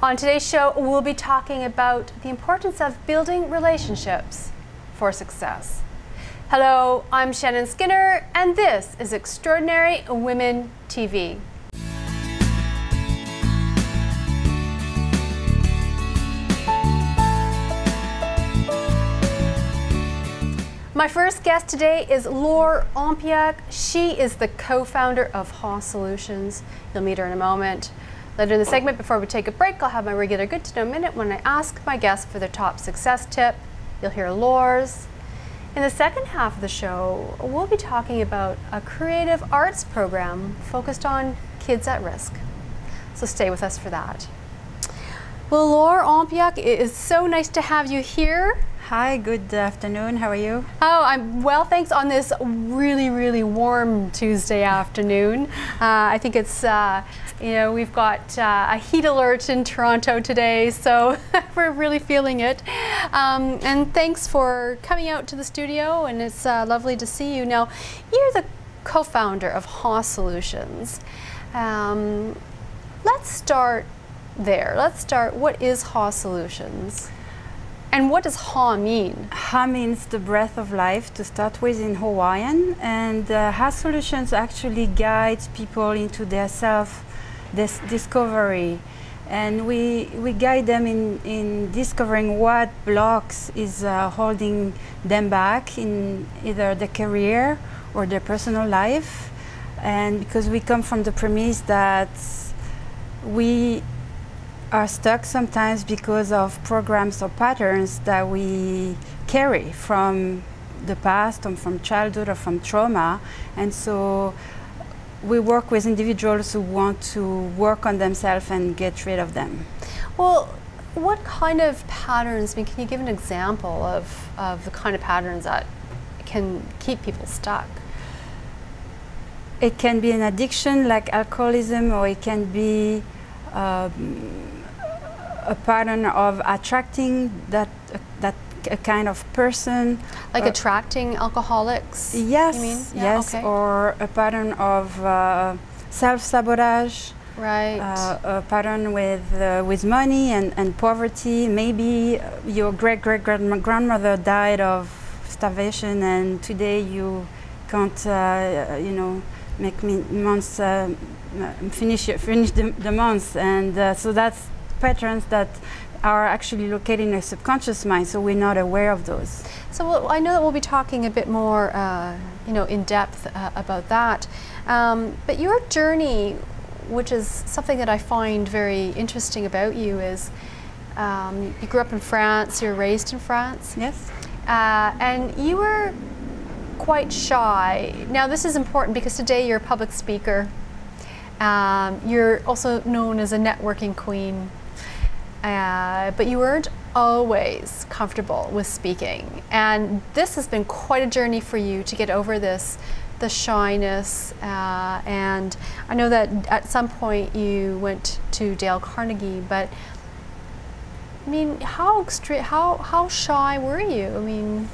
On today's show, we'll be talking about the importance of building relationships for success. Hello, I'm Shannon Skinner, and this is Extraordinary Women TV. My first guest today is Laure Ampilhac. She is the co-founder of Haw Solutions. You'll meet her in a moment. Later in the segment, before we take a break, I'll have my regular Good to Know Minute when I ask my guests for their top success tip. You'll hear Laure's. In the second half of the show, we'll be talking about a creative arts program focused on kids at risk. So stay with us for that. Well, Laure Ampilhac, it is so nice to have you here. Hi, good afternoon. How are you? Oh, I'm well, thanks, on this really, really warm Tuesday afternoon. I think it's, we've got a heat alert in Toronto today, so we're really feeling it. And thanks for coming out to the studio, and it's lovely to see you. Now, you're the co-founder of Haw Solutions. Let's start there. Let's start, what is Haw Solutions? And what does Haw mean? Haw means the breath of life, to start with, in Hawaiian. And Haw Solutions actually guides people into their self-discovery. And we guide them in discovering what blocks is holding them back in either their career or their personal life. And because we come from the premise that we are stuck sometimes because of programs or patterns that we carry from the past or from childhood or from trauma. And so we work with individuals who want to work on themselves and get rid of them. Well, what kind of patterns, can you give an example of the kind of patterns that can keep people stuck? It can be an addiction like alcoholism, or it can be a pattern of attracting that kind of person. Like attracting alcoholics? Yes, you mean? Yeah, yes, okay. Or a pattern of self-sabotage. Right. A pattern with money and poverty. Maybe your great-great-grandmother died of starvation, and today you can't, make months finish the months, and so that's patterns that are actually located in our subconscious mind, so we're not aware of those. So I know that we'll be talking a bit more, in depth about that. But your journey, which is something that I find very interesting about you, is you grew up in France. You were raised in France. Yes. And you were quite shy. Now, this is important because today you're a public speaker. You're also known as a networking queen. But you weren't always comfortable with speaking, and this has been quite a journey for you to get over the shyness, and I know that at some point you went to Dale Carnegie, but how shy were you?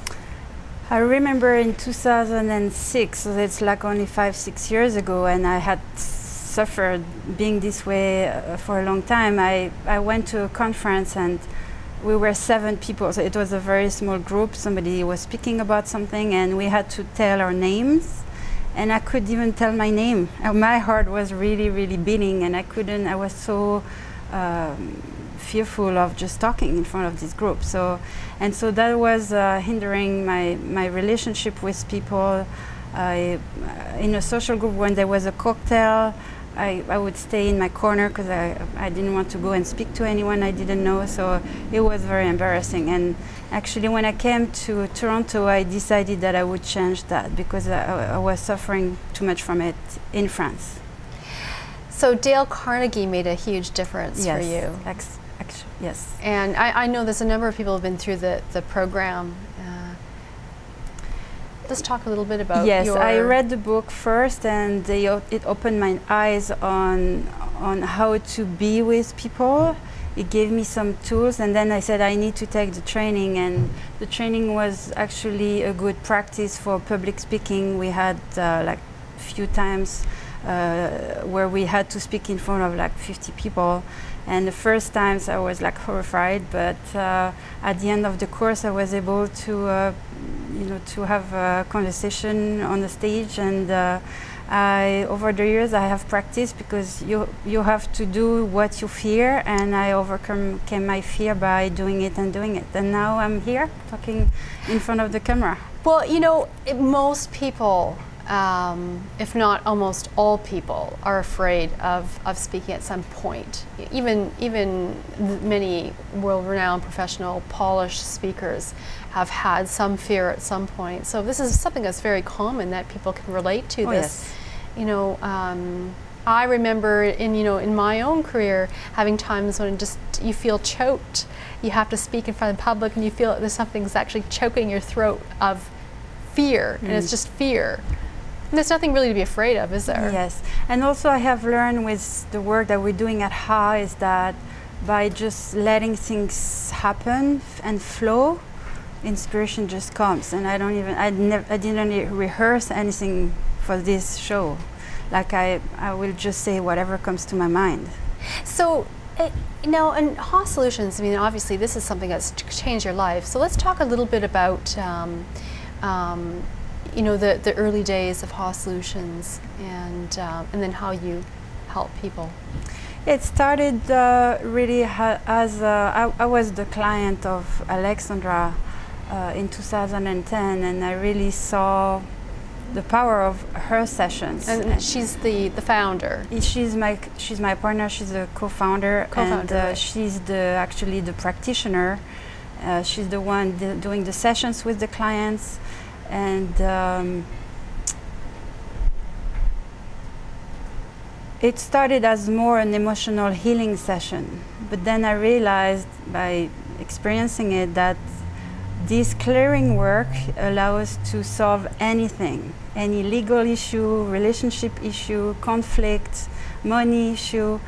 I remember in 2006, so it's like only 5-6 years ago, and I had suffered being this way for a long time. I went to a conference, and we were 7 people, so it was a very small group. Somebody was speaking about something, and we had to tell our names, and I couldn't even tell my name. My heart was really, really beating, and I was so fearful of just talking in front of this group. So that was hindering my relationship with people. In a social group, when there was a cocktail, I would stay in my corner because I didn't want to go and speak to anyone I didn't know, so it was very embarrassing. And actually, when I came to Toronto, I decided that I would change that because I was suffering too much from it in France. So Dale Carnegie made a huge difference for you. Yes. And I know there's a number of people who have been through the program. Let's talk a little bit about I read the book first, and it opened my eyes on how to be with people. It gave me some tools, and then I said I need to take the training, and the training was actually a good practice for public speaking. We had like a few times where we had to speak in front of like 50 people. And the first times I was like horrified, but at the end of the course I was able to, to have a conversation on the stage. And over the years I have practiced, because you have to do what you fear, and I overcame my fear by doing it. And now I'm here talking in front of the camera. Well, most people, if not almost all people, are afraid of speaking at some point. Even many world-renowned professional polished speakers have had some fear at some point. So this is something that's very common that people can relate to. This, yes. I remember in my own career having times when you feel choked. You have to speak in front of the public, and you feel that there's something that's actually choking your throat of fear, and it's just fear. And there's nothing really to be afraid of, is there? Yes, and also I have learned with the work that we're doing at HA is that by just letting things happen and flow, inspiration just comes. And I didn't rehearse anything for this show. Like I will just say whatever comes to my mind. So, now in HA Solutions, I mean, obviously this is something that's changed your life. So let's talk a little bit about the early days of HA Solutions, and then how you help people. It started really as I was the client of Alexandra in 2010, and I really saw the power of her sessions. And she's the founder. She's my partner. She's a co-founder, and right. she's actually the practitioner. She's the one doing the sessions with the clients, and it started as more an emotional healing session. But then I realized by experiencing it that this clearing work allows us to solve anything, any legal issue, relationship issue, conflict, money issue,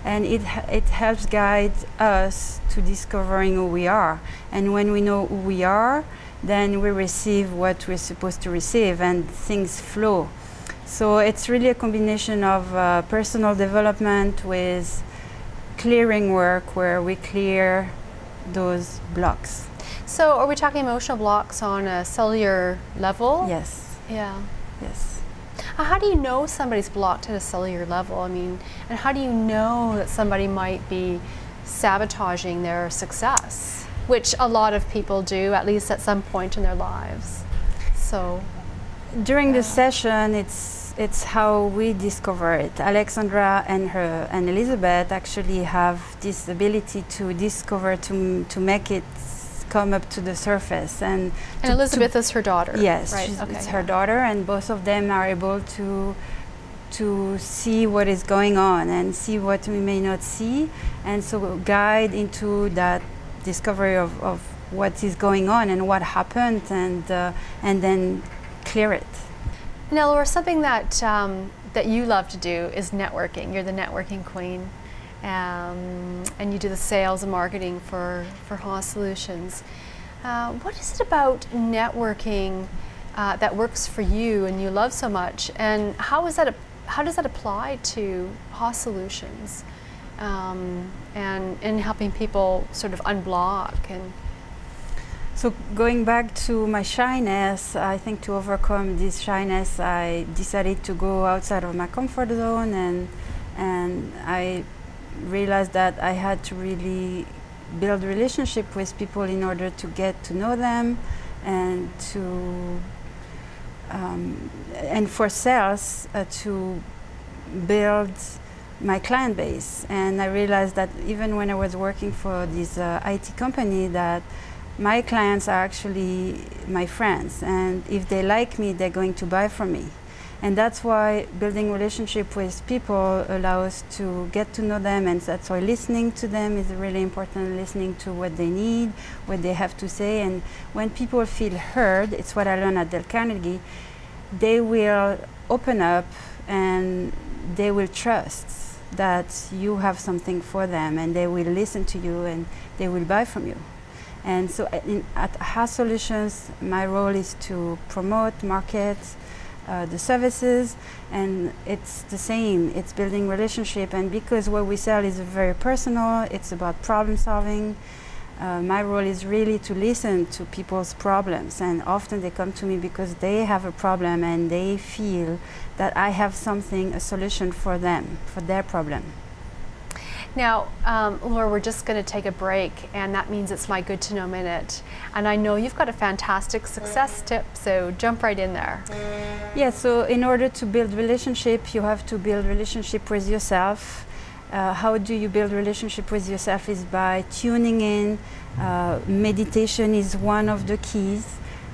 and it helps guide us to discovering who we are. And when we know who we are, then we receive what we're supposed to receive, and things flow. So it's really a combination of personal development with clearing work, where we clear those blocks. So are we talking emotional blocks on a cellular level? Yes. Yeah. Yes. How do you know somebody's blocked at a cellular level? I mean, and how do you know that somebody might be sabotaging their success, which a lot of people do, at least at some point in their lives? So during the session, it's how we discover it. Alexandra and Elizabeth actually have this ability to discover, to make it come up to the surface. And Elizabeth is her daughter. Yes, right? It's her daughter, and both of them are able to see what is going on and see what we may not see, and so guide into that discovery of what is going on and what happened, and then clear it. Now, Laura, something that you love to do is networking. You're the networking queen, and you do the sales and marketing for HA Solutions. What is it about networking that works for you and you love so much, and how does that apply to HA Solutions, and in helping people sort of unblock? And so going back to my shyness, I think to overcome this shyness, I decided to go outside of my comfort zone, and I realized that I had to really build a relationship with people in order to get to know them, and and for sales to build my client base. And I realized that even when I was working for this IT company, that my clients are actually my friends, and if they like me, they're going to buy from me. And that's why building relationship with people allows to get to know them, and that's why listening to them is really important, listening to what they need, what they have to say. And when people feel heard, it's what I learned at Dale Carnegie, they will open up and they will trust that you have something for them, and they will listen to you and they will buy from you. And so at HA Solutions, my role is to promote, market, the services, and it's the same. It's building relationship, and because what we sell is very personal, it's about problem solving. My role is really to listen to people's problems, and often they come to me because they have a problem and they feel that I have something, a solution for them, for their problem. Now, Laure, we're just going to take a break, and that means it's my good to know minute. And I know you've got a fantastic success tip, so jump right in there. Yeah, so in order to build relationship, you have to build relationship with yourself. How do you build relationship with yourself is by tuning in. Meditation is one of the keys,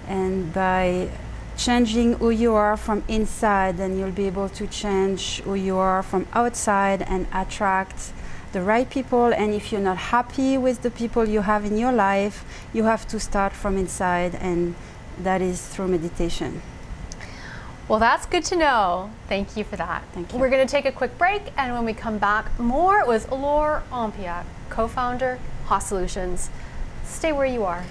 and by changing who you are from inside, then you'll be able to change who you are from outside and attract the right people. And if you're not happy with the people you have in your life, you have to start from inside, and that is through meditation. Well, that's good to know. Thank you for that. Thank you. We're going to take a quick break, and when we come back, more with Laure Ampilhac, co-founder, Haas Solutions. Stay where you are.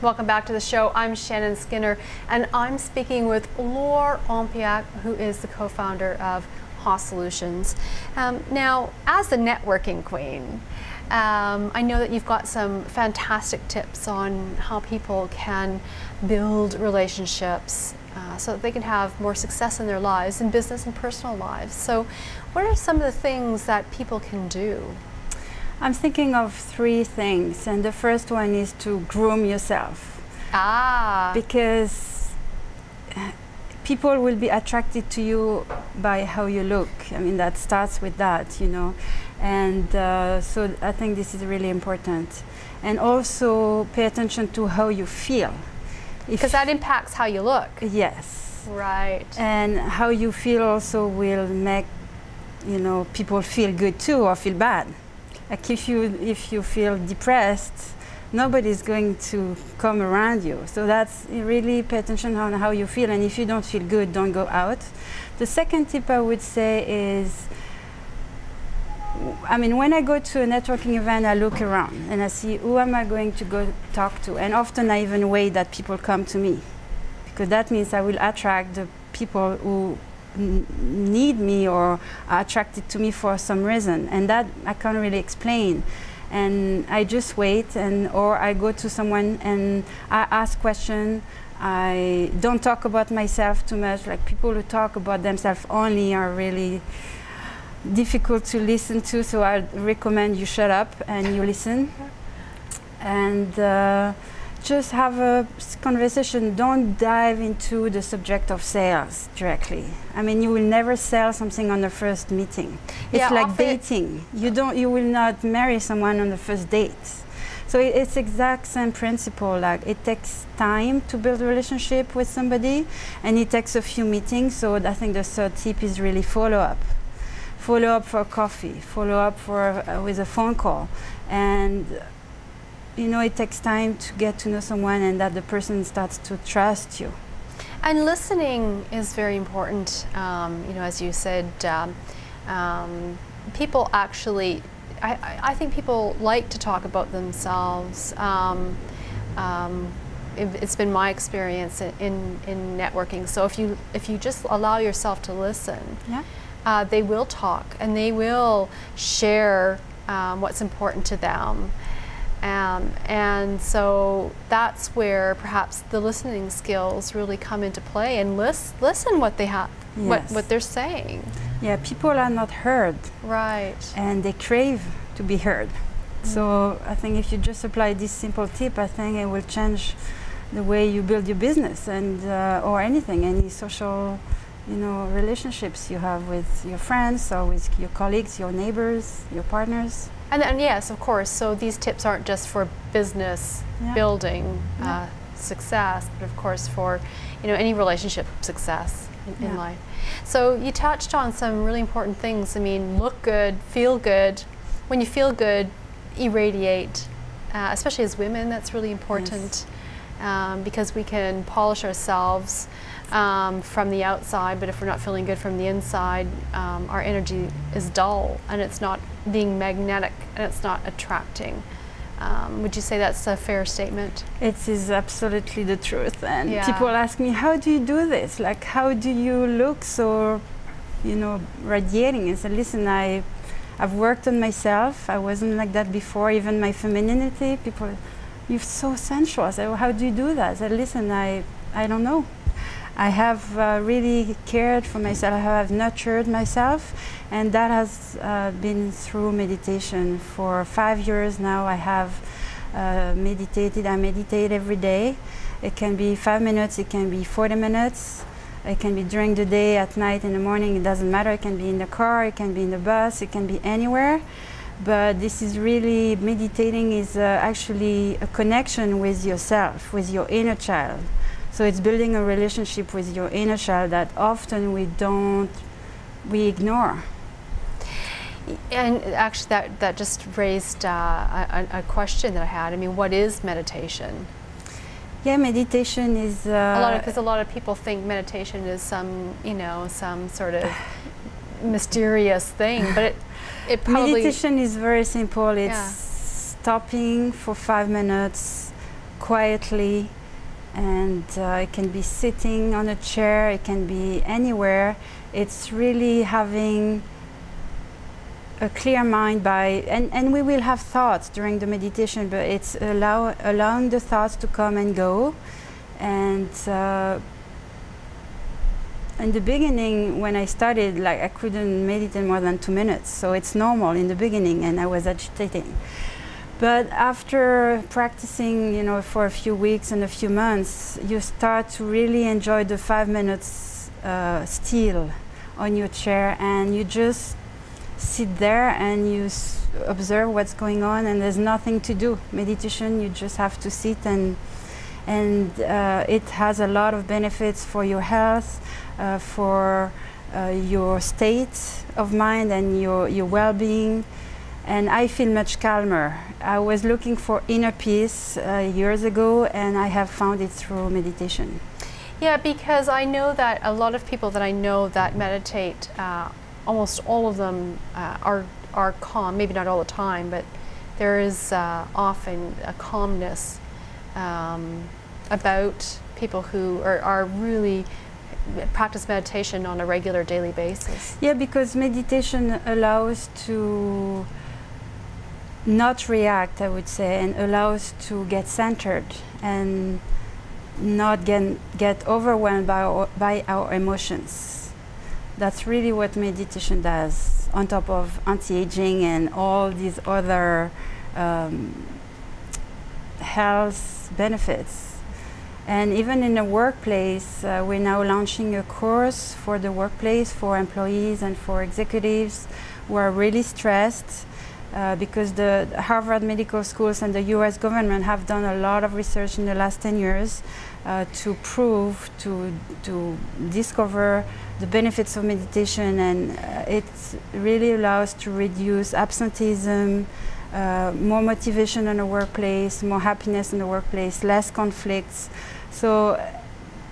Welcome back to the show. I'm Shannon Skinner, and I'm speaking with Laure Ampilhac, who is the co-founder of Haas Solutions. Now, as the networking queen, I know that you've got some fantastic tips on how people can build relationships so that they can have more success in their lives, in business and personal lives. So what are some of the things that people can do? I'm thinking of 3 things, and the first one is to groom yourself. Because people will be attracted to you by how you look. I mean, that starts with that, you know. And so I think this is really important. And also pay attention to how you feel. Because that impacts how you look. Yes. Right. And how you feel also will make, you know, people feel good too or feel bad. Like if you feel depressed, nobody's going to come around you. So that's really pay attention on how you feel, and if you don't feel good, don't go out. The second tip I would say is, I mean, when I go to a networking event, I look around and I see who am I going to go talk to, and often I even wait that people come to me, because that means I will attract the people who need me or are attracted to me for some reason, and that I can't really explain. And I just wait, or I go to someone and I ask questions. I don't talk about myself too much. Like people who talk about themselves only are really difficult to listen to, so I recommend you shut up and you listen. And just have a conversation. Don't dive into the subject of sales directly. I mean, you will never sell something on the first meeting. It's like dating. You will not marry someone on the first date. So it's exact same principle. Like it takes time to build a relationship with somebody, and it takes a few meetings. So I think the third tip is really follow up. Follow up for coffee. Follow up for with a phone call, and you know, it takes time to get to know someone, and that the person starts to trust you. And listening is very important. You know, as you said, people actually, I think people like to talk about themselves. It's been my experience in networking. So if you just allow yourself to listen, yeah. They will talk and they will share what's important to them. And so that's where perhaps the listening skills really come into play, and listen what they have, yes. what they're saying. Yeah, people are not heard. Right. And they crave to be heard. So I think if you just apply this simple tip, I think it will change the way you build your business and or anything, any social, you know, relationships you have with your friends or with your colleagues, your neighbors, your partners. And yes, of course, so these tips aren't just for business building success, but of course for, you know, any relationship success in life. So you touched on some really important things. I mean, look good, feel good. When you feel good, irradiate, especially as women, that's really important. Yes. Because we can polish ourselves from the outside, but if we're not feeling good from the inside, our energy is dull and it's not being magnetic and it's not attracting. Would you say that's a fair statement? It is absolutely the truth. And Yeah. people ask me, how do you do this? Like, how do you look so, you know, radiating? I said, listen, I've worked on myself. I wasn't like that before, even my femininity. People, you're so sensual. I said, well, how do you do that? I said, listen, I don't know. I have really cared for myself. I have nurtured myself, and that has been through meditation. For 5 years now, I have meditated. I meditate every day. It can be 5 minutes, it can be 40 minutes. It can be during the day, at night, in the morning. It doesn't matter. It can be in the car, it can be in the bus, it can be anywhere. But this is really, meditating is actually a connection with yourself, with your inner child. So it's building a relationship with your inner child that often we ignore. And actually that just raised a question that I had. I mean, what is meditation? Yeah, meditation is Because a lot of people think meditation is some sort of mysterious thing, but it probably... Meditation is very simple. It's stopping for 5 minutes quietly, and it can be sitting on a chair, it can be anywhere. It's really having a clear mind and we will have thoughts during the meditation, but it's allowing the thoughts to come and go. And in the beginning, when I started, like, I couldn't meditate more than 2 minutes, so it's normal in the beginning, and I was agitating. But after practicing, you know, for a few weeks and a few months, you start to really enjoy the 5 minutes still on your chair, and you just sit there and you observe what's going on, and there's nothing to do. Meditation, you just have to sit, and it has a lot of benefits for your health, for your state of mind and your well-being. And I feel much calmer. I was looking for inner peace years ago, and I have found it through meditation. Yeah, because I know that a lot of people that I know that meditate, almost all of them are calm. Maybe not all the time, but there is often a calmness about people who are really practice meditation on a regular daily basis. Yeah, because meditation allows to not react, I would say, and allows to get centered and not get overwhelmed by our emotions. That's really what meditation does, on top of anti-aging and all these other health benefits. And even in the workplace, we're now launching a course for the workplace, for employees and for executives who are really stressed, because the Harvard Medical Schools and the US government have done a lot of research in the last 10 years to prove, to discover the benefits of meditation, and it really allows to reduce absenteeism, more motivation in the workplace, more happiness in the workplace, less conflicts. So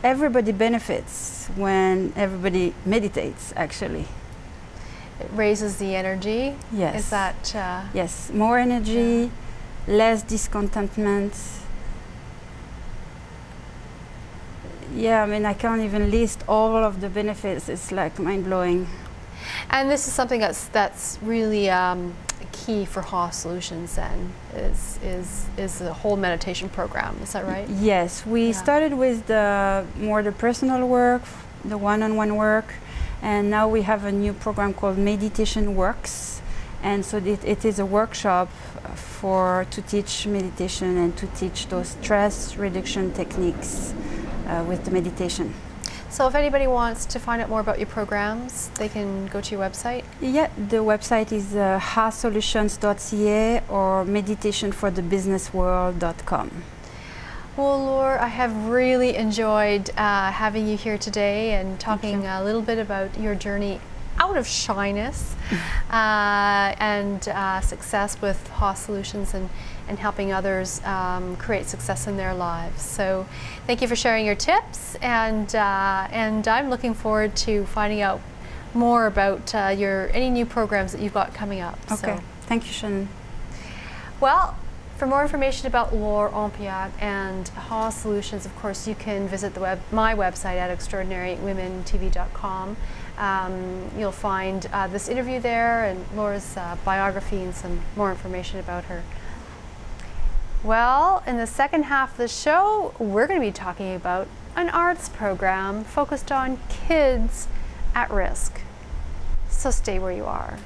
everybody benefits when everybody meditates, actually. It raises the energy. Yes. Is that? Yes, more energy, less discontentment. Yeah, I mean, I can't even list all of the benefits. It's like mind-blowing. And this is something that's really key for HA Solutions. Then is the whole meditation program. Is that right? Yes, we started with the personal work, the one-on-one work, and now we have a new program called Meditation Works, and so it is a workshop to teach meditation and to teach those stress reduction techniques with the meditation. So if anybody wants to find out more about your programs, they can go to your website? Yeah, the website is hasolutions.ca or meditationforthebusinessworld.com. Well, Laure, I have really enjoyed having you here today and talking a little bit about your journey out of shyness and success with HA Solutions and helping others create success in their lives. So thank you for sharing your tips, and I'm looking forward to finding out more about any new programs that you've got coming up. Okay. So. Thank you, Shannon. Well, for more information about Laure Ampilhac and Haw Solutions, of course, you can visit my website at extraordinarywomentv.com. You'll find this interview there and Laure's biography and some more information about her. Well, in the second half of the show, we're going to be talking about an arts program focused on kids at risk. So stay where you are.